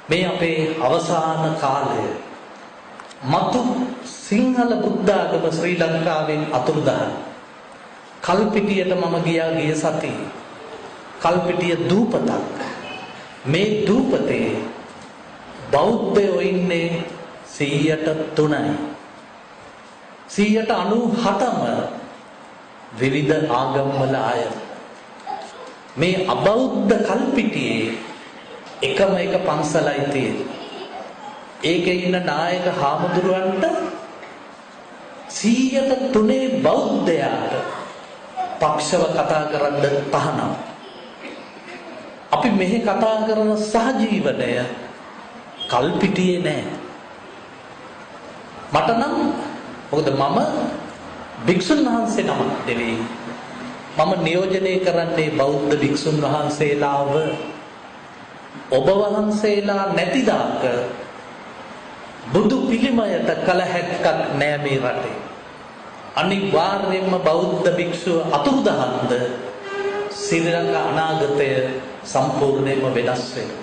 මේ අපේ අවසාන කාලය මතු සිංහල බුද්ධ ආගම ශ්‍රී ලංකාවෙන් අතුරුදහන්. කල්පිටියට මම ගියා ගිය සතියේ. කල්පිටිය දූපතක්. මේ දූපතේ බෞද්ධයෝ ඉන්නේ 103යි. 197ම විවිධ ආගම්වල අය. මේ අබෞද්ධ කල්පිටියේ එකම එක පන්සලයි තියෙන්නේ. ඒකේ ඉන්න නායක හාමුදුරුවන්ට 103 බෞද්ධයාට පක්ෂව කතා කරන්න තහනම්. අපි මෙහි කතා කරන සහජීවනය කල්පිටියේ නෑ. මට නම් මොකද මම භික්ෂුන් වහන්සේ නමක් නෙවෙයි. මම නියෝජනය කරන්නේ බෞද්ධ භික්ෂුන් වහන්සේලාව. ඔබ වහන්සේලා නැති දාක බුදු පිළිමයට කල හැක්කක් නෑ මේ රටේ. අනිවාර්යයෙන්ම බෞද්ධ භික්ෂුව අතුරුදහන්ද ශ්‍රී ලංකා අනාගතය සම්පූර්ණයෙන්ම වෙනස් වෙනවා.